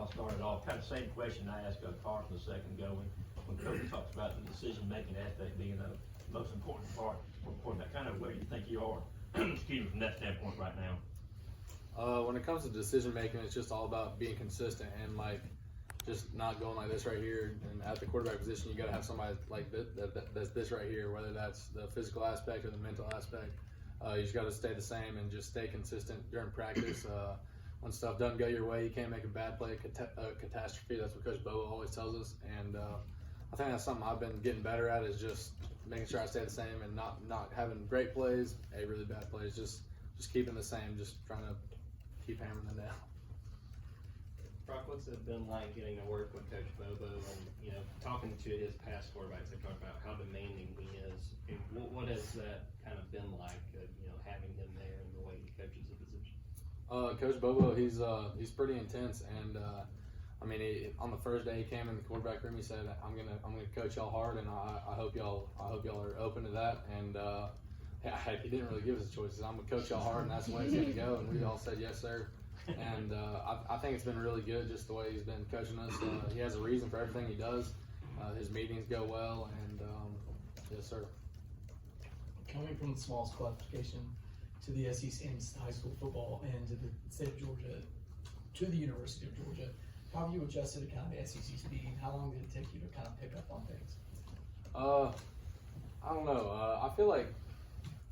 I'll start it off. Kind of same question I asked Carson a second ago when Coach talks about the decision-making aspect being the most important part, kind of where you think you are, excuse me, from that standpoint right now. When it comes to decision making, it's just all about being consistent and like just not going like this right here. And at the quarterback position, you got to have somebody like that's this right here, whether that's the physical aspect or the mental aspect. You just got to stay the same and just stay consistent during practice. When stuff doesn't go your way, you can't make a bad play, a catastrophe. That's what Coach Bobo always tells us. And I think that's something I've been getting better at, is just making sure I stay the same and not having great plays, really bad plays, just keeping the same, just trying to keep hammering them down. Brock, what's it been like getting to work with Coach Bobo and, talking to his past quarterbacks? They talk about how demanding he is. What has that kind of been like, having him there and the way he coaches the position? Coach Bobo, he's pretty intense, and on the first day he came in the quarterback room, he said, "I'm gonna coach y'all hard, and I hope y'all are open to that." And he didn't really give us a choice. He said, "I'm gonna coach y'all hard, and that's the way it's gonna go." And we all said, "Yes, sir." And I think it's been really good, just the way he's been coaching us. He has a reason for everything he does. His meetings go well, and yes, sir. Coming from the smallest classification to the SEC in high school football and to the state of Georgia, to the University of Georgia, how have you adjusted to kind of the SEC speed? How long did it take you to kind of pick up on things? I don't know. I feel like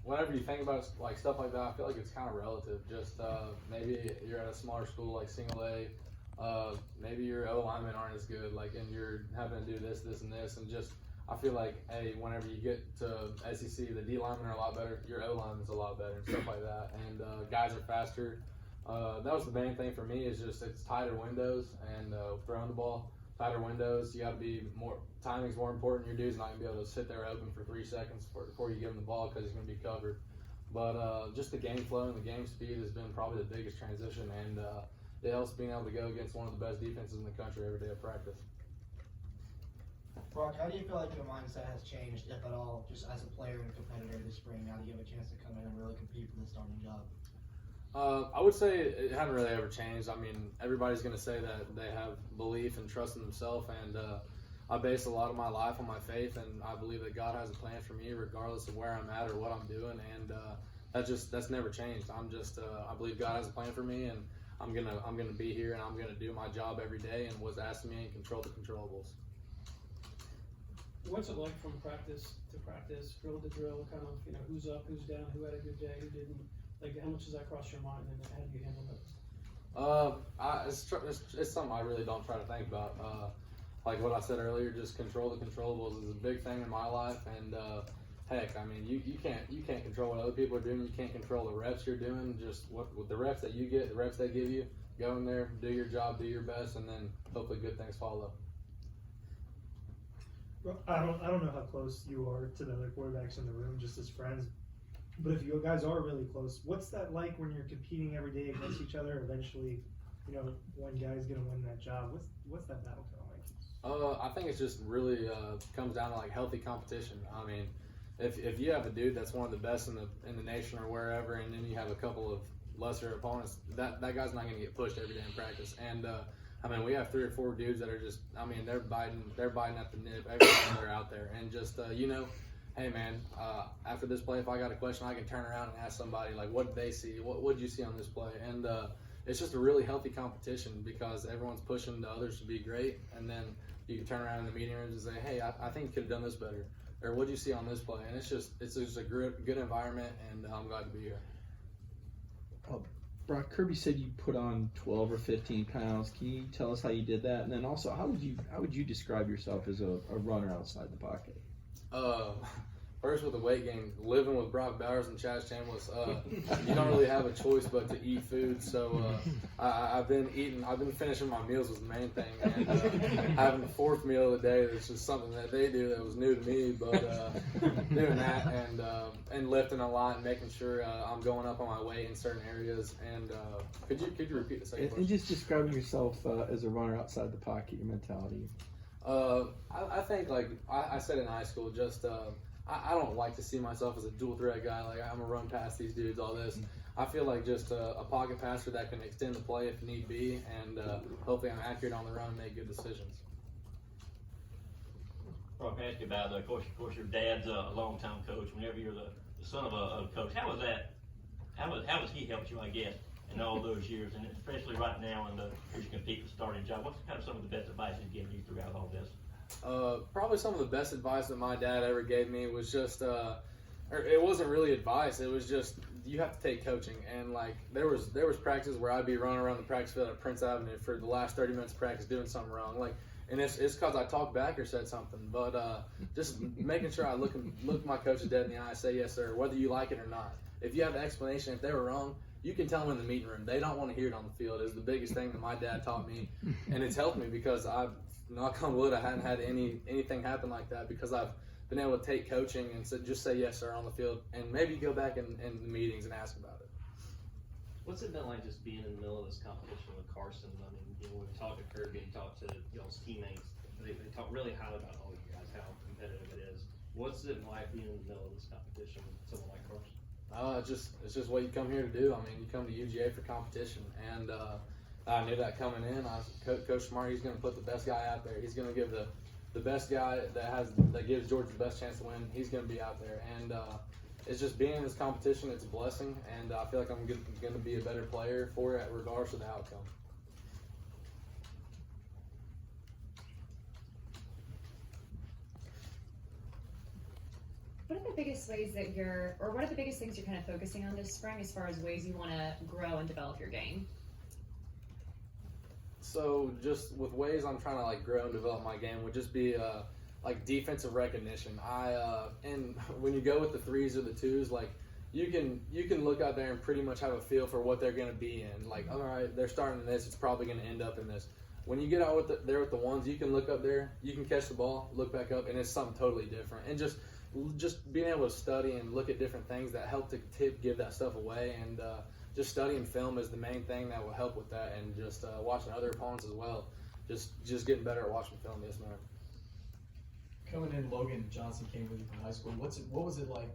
whenever you think about like stuff like that, I feel like it's kind of relative. Just maybe you're at a smaller school like single A, maybe your O linemen aren't as good, like, and you're having to do this, and this, and just I feel like whenever you get to SEC, the D linemen are a lot better, your O linemen's a lot better, and stuff like that, and guys are faster. That was the main thing for me, is just it's tighter windows, and throwing the ball, tighter windows. You got to be more. Timing's more important. Your dude's not gonna be able to sit there open for 3 seconds before you give him the ball, because he's gonna be covered. But just the game flow and the game speed has been probably the biggest transition, and it helps being able to go against one of the best defenses in the country every day of practice. Brock, how do you feel like your mindset has changed, if at all, just as a player and competitor this spring, now that you have a chance to come in and really compete for the starting job? I would say it hasn't really ever changed. I mean, everybody's going to say that they have belief and trust in themselves, and I base a lot of my life on my faith, and I believe that God has a plan for me regardless of where I'm at or what I'm doing, and that's never changed. I believe God has a plan for me, and I'm gonna be here, and I'm gonna do my job every day and what's asked of me and control the controllables. What's it like from practice to practice, drill to drill, kind of, who's up, who's down, who had a good day, who didn't? Like, how much does that cross your mind, and how do you handle it? It's something I really don't try to think about. Like what I said earlier, just control the controllables is a big thing in my life, and heck, I mean, you can't control what other people are doing. You can't control the reps you're doing. Just what the reps that you get, the reps they give you. Go in there, do your job, do your best, and then hopefully good things follow. Well, I don't know how close you are to the other quarterbacks in the room, just as friends. But if you guys are really close, what's that like when you're competing every day against each other? Eventually, one guy's gonna win that job. What's that battle feel like? I think it's just really comes down to like healthy competition. I mean, if you have a dude that's one of the best in the nation or wherever, and then you have a couple of lesser opponents, that guy's not gonna get pushed every day in practice. And I mean, we have 3 or 4 dudes that are just, I mean, they're biting at the nip every time they're out there, and just hey man, after this play, if I got a question, I can turn around and ask somebody, like, what did they see? What did you see on this play? And it's just a really healthy competition, because everyone's pushing the others to be great, and then you can turn around in the meeting rooms and say, hey, I think you could have done this better, or what did you see on this play? And it's just a good environment, and I'm glad to be here. Brock, Kirby said you put on 12 or 15 pounds. Can you tell us how you did that? And then also, how would you describe yourself as a runner outside the pocket? First with the weight gain, living with Brock Bowers and Chaz Chambliss, you don't really have a choice but to eat food. So I've been finishing my meals was the main thing, and having the 4th meal of the day is just something that they do that was new to me. But doing that and lifting a lot and making sure I'm going up on my weight in certain areas. And could you repeat the second question? And just describing yourself as a runner outside the pocket, your mentality. I think, like I said in high school, just I don't like to see myself as a dual threat guy. Like, I'm gonna run past these dudes, all this. I feel like just a pocket passer that can extend the play if need be, and hopefully I'm accurate on the run and make good decisions. Well, I ask you about, of course, your dad's a longtime coach. Whenever you're the son of a coach, how was that? How has he helped you, I guess, in all those years, and especially right now in the as you compete for starting job? What's kind of some of the best advice he's given you throughout all this? Probably some of the best advice that my dad ever gave me was just, or it wasn't really advice. It was just, you have to take coaching. And like, there was practices where I'd be running around the practice field at Prince Avenue for the last 30 minutes of practice doing something wrong. Like, and it's because I talked back or said something. But just making sure I look my coaches dead in the eye and say, yes, sir, whether you like it or not. If you have an explanation, if they were wrong, you can tell them in the meeting room. They don't want to hear it on the field. Is the biggest thing that my dad taught me. And it's helped me because knock on wood, I hadn't had anything happen like that because I've been able to take coaching and just say yes, sir, on the field, and maybe go back in the meetings and ask about it. What's it been like just being in the middle of this competition with Carson? I mean, when we talked to Kirby and talked to y'all's teammates, they talk really highly about all you guys, how competitive it is. What's it like being in the middle of this competition with someone like Carson? It's just what you come here to do. I mean, you come to UGA for competition, and I knew that coming in. Coach Smart, he's going to put the best guy out there. He's going to give the best guy that gives Georgia the best chance to win. He's going to be out there, and it's just being in this competition. It's a blessing, and I feel like I'm going to be a better player for it, regardless of the outcome. What are the biggest ways that what are the biggest things you're kind of focusing on this spring as far as ways you want to grow and develop your game? So just with ways I'm trying to like grow and develop my game would just be like defensive recognition. And when you go with the 3s or the 2s, like you can look out there and pretty much have a feel for what they're going to be in. Like, all right, they're starting in this, it's probably going to end up in this. When you get out with the 1s, you can look up there, you can catch the ball, look back up, and it's something totally different. And just being able to study and look at different things that help to give that stuff away, and just studying film is the main thing that will help with that, and just watching other opponents as well. Just getting better at watching film. Yes, man. Coming in, Logan Johnson came with you from high school. What was it like,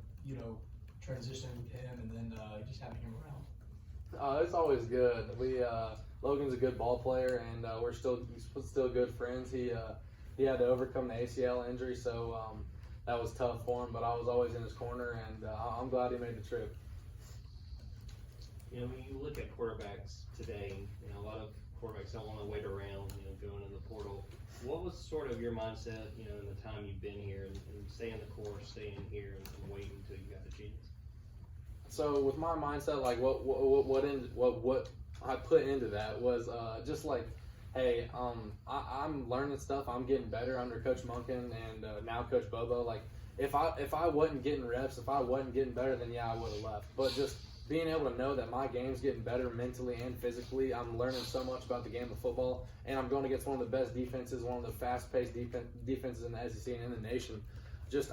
transitioning with him and then just having him around? It's always good. Logan's a good ball player, and we're still good friends. He had to overcome the ACL injury, so that was tough for him. But I was always in his corner, and I'm glad he made the trip. When you look at quarterbacks today, a lot of quarterbacks don't want to wait around, going in the portal. What was sort of your mindset, in the time you've been here and staying the course, staying here and waiting until you got the chance? So with my mindset, like what I put into that was just like, hey, I'm learning stuff. I'm getting better under Coach Munkin and now Coach Bobo. Like if I wasn't getting reps, if I wasn't getting better, then yeah, I would have left. But just being able to know that my game's getting better mentally and physically, I'm learning so much about the game of football, and I'm going against one of the best defenses, one of the fast-paced defenses in the SEC and in the nation.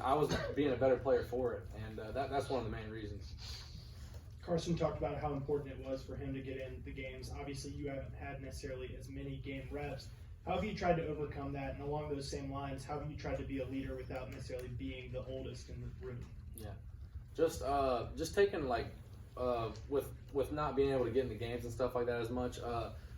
I was being a better player for it, and that's one of the main reasons. Carson talked about how important it was for him to get in the games. Obviously, you haven't had necessarily as many game reps. How have you tried to overcome that? And along those same lines, how have you tried to be a leader without necessarily being the oldest in the room? Yeah, just taking with not being able to get in the games and stuff like that as much.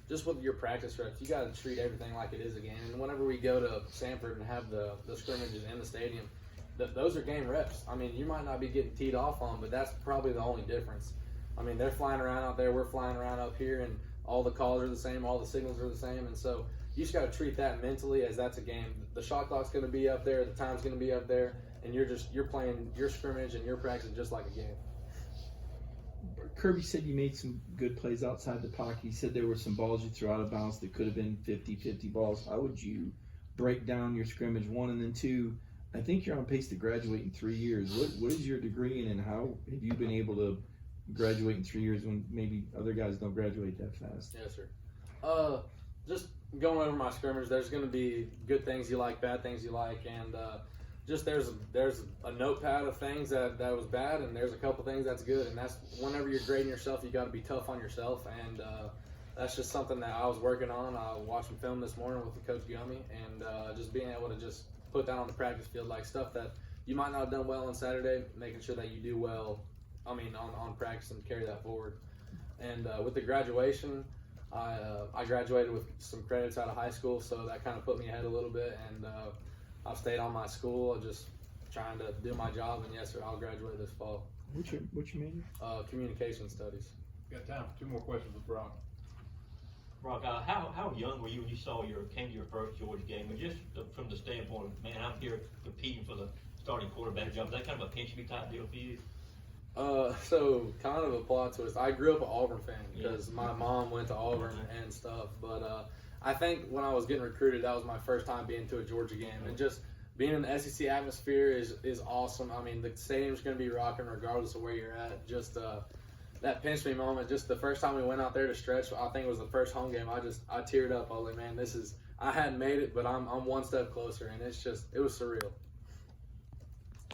Just with your practice reps, you got to treat everything like it is a game. And whenever we go to Sanford and have the scrimmages in the stadium, those are game reps. I mean, you might not be getting teed off on, but that's probably the only difference. I mean, they're flying around out there, we're flying around up here, and all the calls are the same, all the signals are the same, and so you just got to treat that mentally as that's a game. The shot clock's going to be up there, the time's going to be up there, and you're playing your scrimmage and your practice just like a game. Kirby said you made some good plays outside the pocket. He said there were some balls you threw out of bounds that could have been 50-50 balls. How would you break down your scrimmage, one, and then two, I think you're on pace to graduate in 3 years. What is your degree in, and how have you been able to graduate in 3 years when maybe other guys don't graduate that fast? Yes, sir. Just going over my scrimmage, there's going to be good things you like, bad things you like, and just there's a notepad of things that was bad, and there's a couple things that's good, and that's whenever you're grading yourself, you got to be tough on yourself, and that's just something that I was working on. I watched some film this morning with the Coach Gummy, and just being able to just put that on the practice field, like stuff that you might not have done well on Saturday, making sure that you do well, on practice and carry that forward. And with the graduation, I graduated with some credits out of high school, so that kind of put me ahead a little bit. And I've stayed on my school, just trying to do my job. And yes, sir, I'll graduate this fall. What's your major? Communication studies. Got time for 2 more questions with Brock. Brock, how young were you when you came to your first Georgia game? And just from the standpoint of, man, I'm here competing for the starting quarterback job. Is that kind of a pinch me type deal for you? So kind of a plot twist. I grew up an Auburn fan because my mom went to Auburn and stuff. But I think when I was getting recruited, that was my first time being to a Georgia game, and just being in the SEC atmosphere is awesome. I mean, the stadium's going to be rocking regardless of where you're at. Just that pinch me moment. Just the first time we went out there to stretch, I think it was the first home game. I teared up. I was like, man, I hadn't made it, but I'm one step closer, and it was surreal.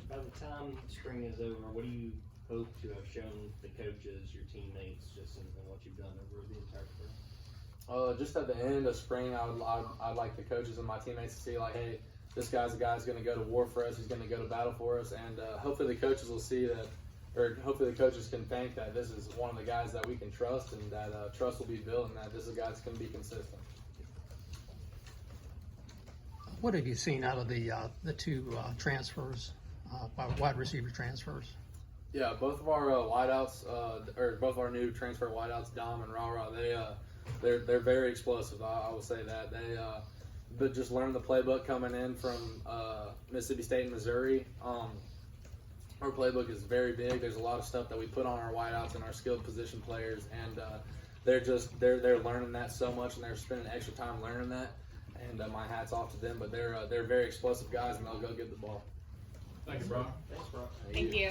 By the time spring is over, what do you hope to have shown the coaches, your teammates, just in what you've done over the entire spring? Just at the end of spring, I'd like the coaches and my teammates to see, like, hey, this guy's the guy who's going to go to war for us. He's going to go to battle for us, and hopefully the coaches will see that, or hopefully the coaches can think that this is one of the guys that we can trust, and that trust will be built, and that this is a guy that's going to be consistent. What have you seen out of the 2 transfers, wide receiver transfers? Yeah, both of our wideouts, or both our new transfer wideouts, Dom and Rara, they're very explosive. I will say that but just learned the playbook coming in from Mississippi State and Missouri. Our playbook is very big. There's a lot of stuff that we put on our wideouts and our skilled position players, and they're learning that so much, and they're spending extra time learning that. And my hat's off to them. But they're very explosive guys, and they'll go get the ball. Thank you, Brock. Thanks, Brock. Thank you.